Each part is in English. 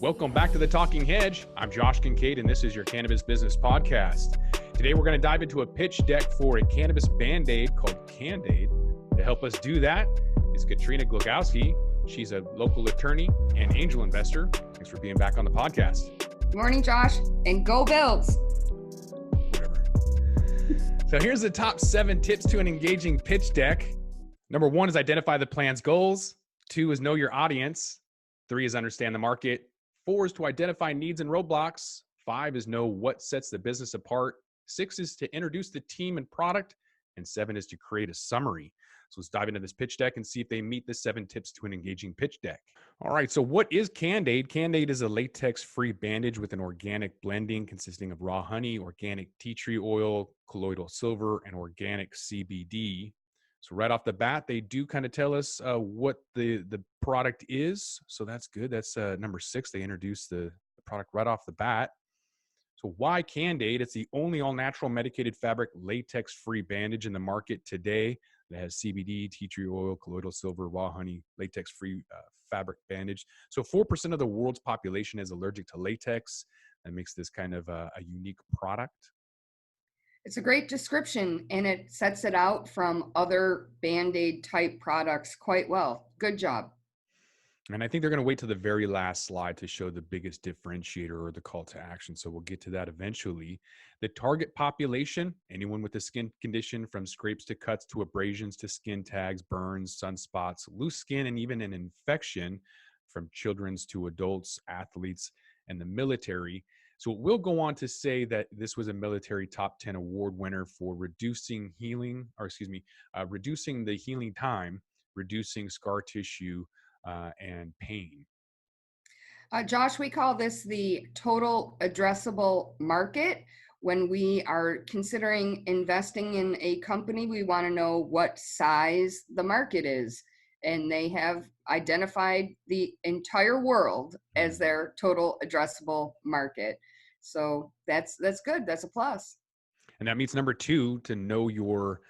Welcome back to the Talking Hedge. I'm Josh Kincaid, and this is your Cannabis Business Podcast. Today, we're going to dive into a pitch deck for a cannabis Bandaid called Canndaid. To help us do that is Katrina Glogowski. She's a local attorney and angel investor. Thanks for being back on the podcast. Good morning, Josh, and go Bills. Whatever. So here's the top 7 tips to an engaging pitch deck. Number 1 is identify the plan's goals. 2 is know your audience. 3 is understand the market. 4 is to identify needs and roadblocks. 5 is know what sets the business apart. 6 is to introduce the team and product. And 7 is to create a summary. So let's dive into this pitch deck and see if they meet the 7 tips to an engaging pitch deck. All right, so what is Canndaid? Canndaid is a latex-free bandage with an organic blending consisting of raw honey, organic tea tree oil, colloidal silver, and organic CBD. So right off the bat, they do kind of tell us what the product is. So that's good. That's number 6. They introduce the product right off the bat. So why Canndaid? It's the only all-natural medicated fabric latex-free bandage in the market today that has CBD, tea tree oil, colloidal silver, raw honey, latex-free fabric bandage. So 4% of the world's population is allergic to latex. That makes this kind of a unique product. It's a great description, and it sets it out from other Band-Aid type products quite well. Good job. And I think they're going to wait to the very last slide to show the biggest differentiator or the call to action. So we'll get to that eventually. The target population, anyone with a skin condition from scrapes to cuts to abrasions to skin tags, burns, sunspots, loose skin, and even an infection, from children's to adults, athletes, and the military. So it will go on to say that this was a military top 10 award winner for reducing the healing time, reducing scar tissue, and pain. Josh, we call this the total addressable market. When we are considering investing in a company, we want to know what size the market is. And they have identified the entire world as their total addressable market. So that's good. That's a plus. And that means number 2, to know your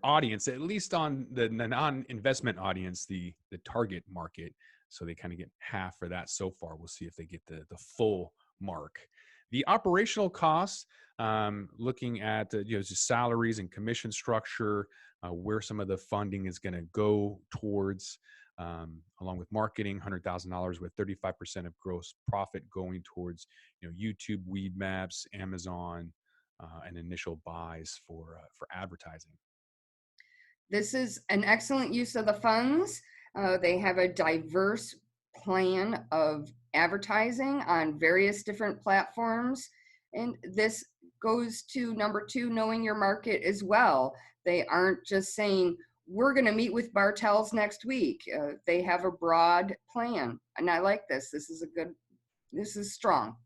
audience, at least on the non-investment audience, the target market. So they kind of get half for that so far. We'll see if they get the full mark. The operational costs, looking at just salaries and commission structure, where some of the funding is going to go towards, along with marketing, $100,000 with 35% of gross profit going towards YouTube, weed maps, Amazon, and initial buys for advertising. This is an excellent use of the funds. They have a diverse plan of advertising on various different platforms. And this goes to number 2, knowing your market as well. They aren't just saying, we're going to meet with Bartels next week. They have a broad plan. And I like this. This is strong.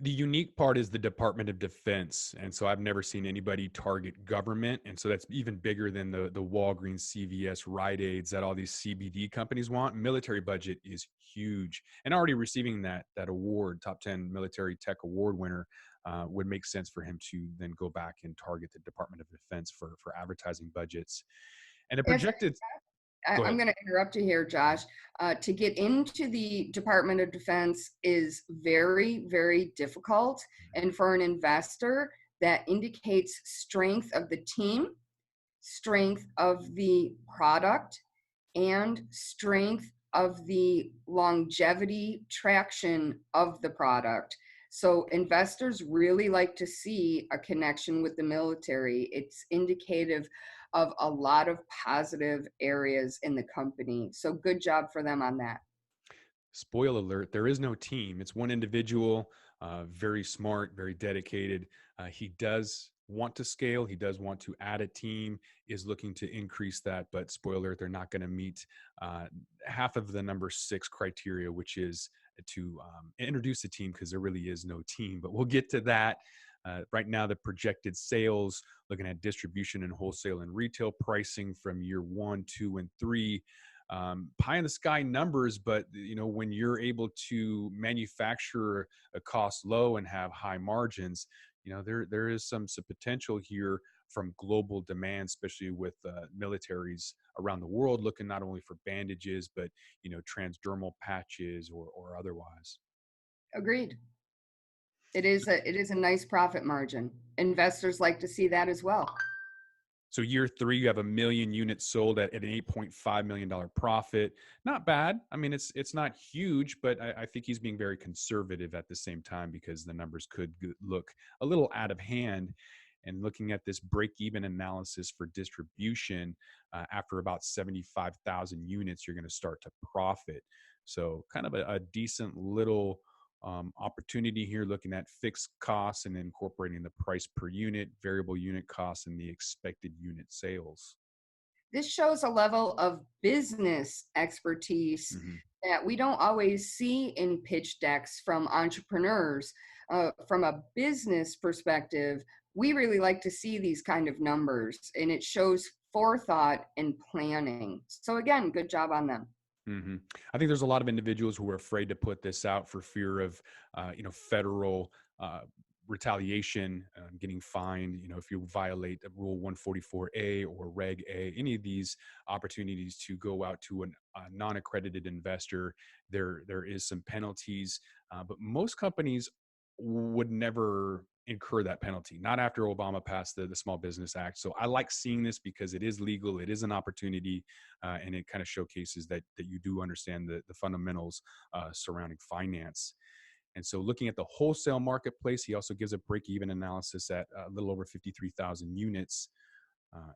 The unique part is the Department of Defense. And so I've never seen anybody target government. And so that's even bigger than the Walgreens, CVS, Rite Aids that all these CBD companies want. Military budget is huge. And already receiving that award, top 10 military tech award winner, would make sense for him to then go back and target the Department of Defense for advertising budgets. And the projected... I'm going to interrupt you here, Josh. To get into the Department of Defense is very, very difficult. And for an investor, that indicates strength of the team, strength of the product, and strength of the longevity traction of the product. So investors really like to see a connection with the military. It's indicative of a lot of positive areas in the company. So good job for them on that. Spoiler alert, there is no team. It's one individual, very smart, very dedicated. He does want to scale. He does want to add a team, is looking to increase that. But spoiler alert, they're not going to meet half of the number 6 criteria, which is to introduce a team, because there really is no team. But we'll get to that. Right now, the projected sales, looking at distribution and wholesale and retail pricing from year 1, 2, and 3, pie in the sky numbers. But when you're able to manufacture a cost low and have high margins, there is some potential here from global demand, especially with militaries around the world looking not only for bandages, but transdermal patches or otherwise. Agreed. It is a nice profit margin. Investors like to see that as well. So year 3, you have 1 million units sold at an $8.5 million profit. Not bad. I mean, it's not huge, but I think he's being very conservative at the same time because the numbers could look a little out of hand. And looking at this break-even analysis for distribution, after about 75,000 units, you're going to start to profit. So kind of a decent little opportunity here, looking at fixed costs and incorporating the price per unit, variable unit costs, and the expected unit sales. This shows a level of business expertise Mhm. that we don't always see in pitch decks from entrepreneurs. From a business perspective, we really like to see these kind of numbers, and it shows forethought and planning. So again, good job on them. I think there's a lot of individuals who are afraid to put this out for fear of, federal retaliation, getting fined. If you violate Rule 144A or Reg A, any of these opportunities to go out to a non-accredited investor, there is some penalties. But most companies would never incur that penalty, not after Obama passed the Small Business Act. So I like seeing this because it is legal, it is an opportunity, and it kind of showcases that you do understand the fundamentals surrounding finance. And so looking at the wholesale marketplace, he also gives a break-even analysis at a little over 53,000 units.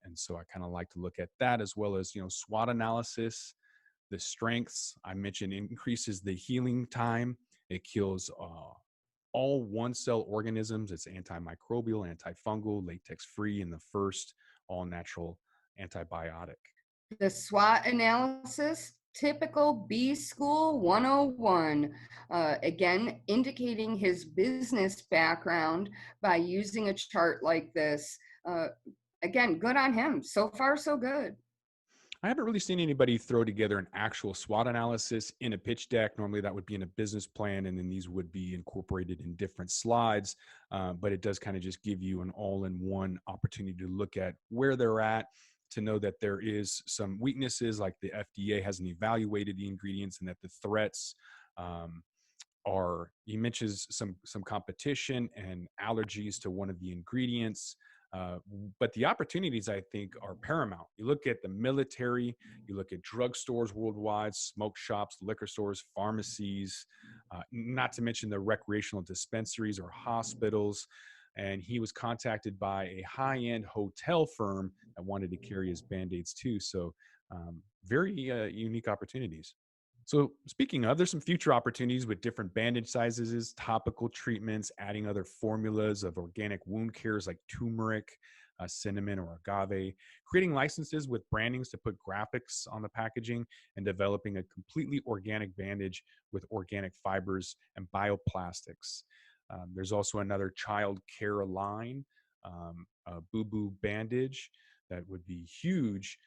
And so I kind of like to look at that, as well as, SWOT analysis. The strengths I mentioned increases the healing time. It kills all one cell organisms. It's antimicrobial, antifungal, latex free, and the first all natural antibiotic. The SWOT analysis, typical B School 101. Again, indicating his business background by using a chart like this. Again, good on him. So far, so good. I haven't really seen anybody throw together an actual SWOT analysis in a pitch deck. Normally, that would be in a business plan, and then these would be incorporated in different slides. But it does kind of just give you an all-in-one opportunity to look at where they're at, to know that there is some weaknesses, like the FDA hasn't evaluated the ingredients, and that the threats he mentions some competition and allergies to one of the ingredients. But the opportunities, I think, are paramount. You look at the military, you look at drugstores worldwide, smoke shops, liquor stores, pharmacies, not to mention the recreational dispensaries or hospitals. And he was contacted by a high-end hotel firm that wanted to carry his Bandaids too. So very unique opportunities. So speaking of, there's some future opportunities with different bandage sizes, topical treatments, adding other formulas of organic wound cares like turmeric, cinnamon, or agave, creating licenses with brandings to put graphics on the packaging, and developing a completely organic bandage with organic fibers and bioplastics. There's also another child care line, a Boo Boo bandage that would be huge,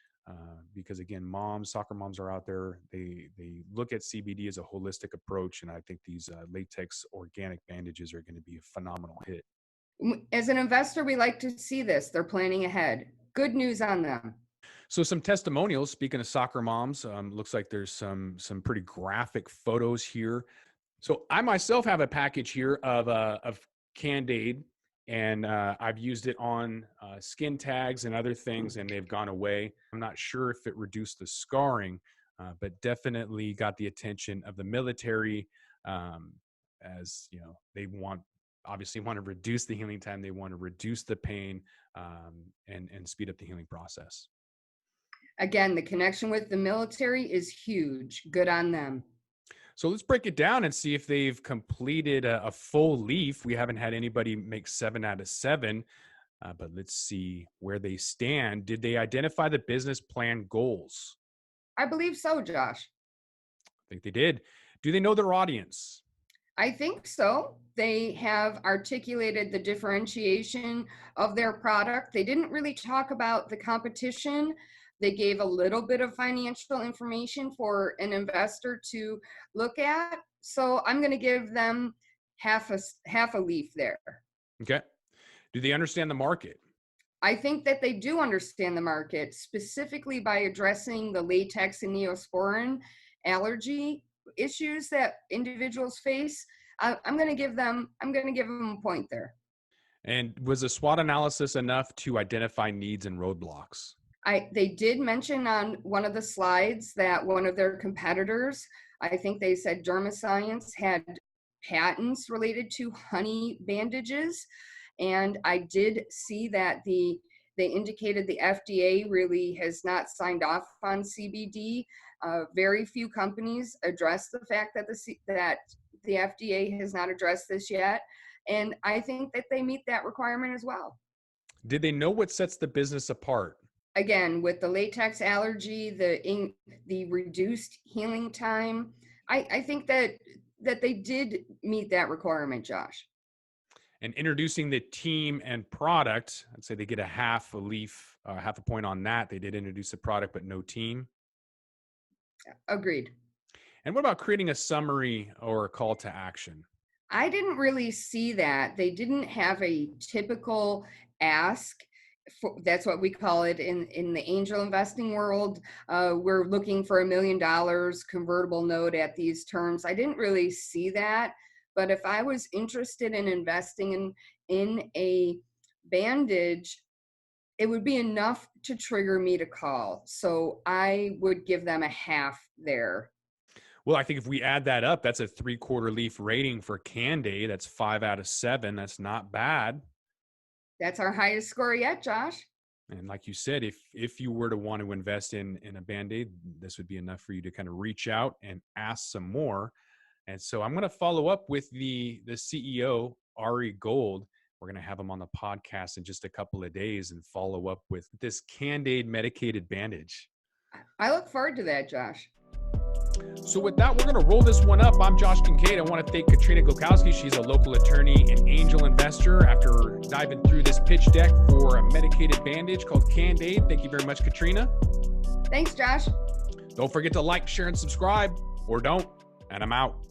because again, soccer moms are out there. They look at CBD as a holistic approach, and I think these latex organic bandages are going to be a phenomenal hit. As an investor, we like to see this. They're planning ahead. Good news on them. So some testimonials. Speaking of soccer moms, looks like there's some pretty graphic photos here. So I myself have a package here of Canndaid, and I've used it on skin tags and other things, and they've gone away. I'm not sure if it reduced the scarring, but definitely got the attention of the military, as they obviously want to reduce the healing time. They want to reduce the pain, and speed up the healing process. Again, the connection with the military is huge. Good on them. So let's break it down and see if they've completed a full leaf. We haven't had anybody make 7 out of 7, but let's see where they stand. Did they identify the business plan goals? I believe so, Josh. I think they did. Do they know their audience? I think so. They have articulated the differentiation of their product. They didn't really talk about the competition. They gave a little bit of financial information for an investor to look at. So I'm going to give them half a leaf there. Okay. Do they understand the market? I think that they do understand the market, specifically by addressing the latex and neosporin allergy issues that individuals face. I'm going to give them a point there. And was the SWOT analysis enough to identify needs and roadblocks? They did mention on one of the slides that one of their competitors, I think they said Dermascience, had patents related to honey bandages. And I did see that they indicated the FDA really has not signed off on CBD. Very few companies address the fact that the FDA has not addressed this yet. And I think that they meet that requirement as well. Did they know what sets the business apart? Again, with the latex allergy, the reduced healing time, I think that they did meet that requirement, Josh. And introducing the team and product, I'd say they get half a point on that. They did introduce a product, but no team. Agreed. And what about creating a summary or a call to action? I didn't really see that. They didn't have a typical ask. That's what we call it in the angel investing world. We're looking for $1 million convertible note at these terms. I didn't really see that, but if I was interested in investing in a bandage, it would be enough to trigger me to call. So I would give them a half there. Well, I think if we add that up, that's a 3/4 leaf rating for Canndaid. That's 5 out of 7. That's not bad. That's our highest score yet, Josh. And like you said, if you were to want to invest in a Band-Aid, this would be enough for you to kind of reach out and ask some more. And so I'm going to follow up with the CEO, Ari Gold. We're going to have him on the podcast in just a couple of days and follow up with this Canndaid medicated bandage. I look forward to that, Josh. So with that, we're going to roll this one up. I'm Josh Kincaid. I want to thank Katrina Glogowski. She's a local attorney and angel investor. After diving through this pitch deck for a medicated bandage called Canndaid, thank you very much, Katrina. Thanks, Josh. Don't forget to like, share, and subscribe, or don't. And I'm out.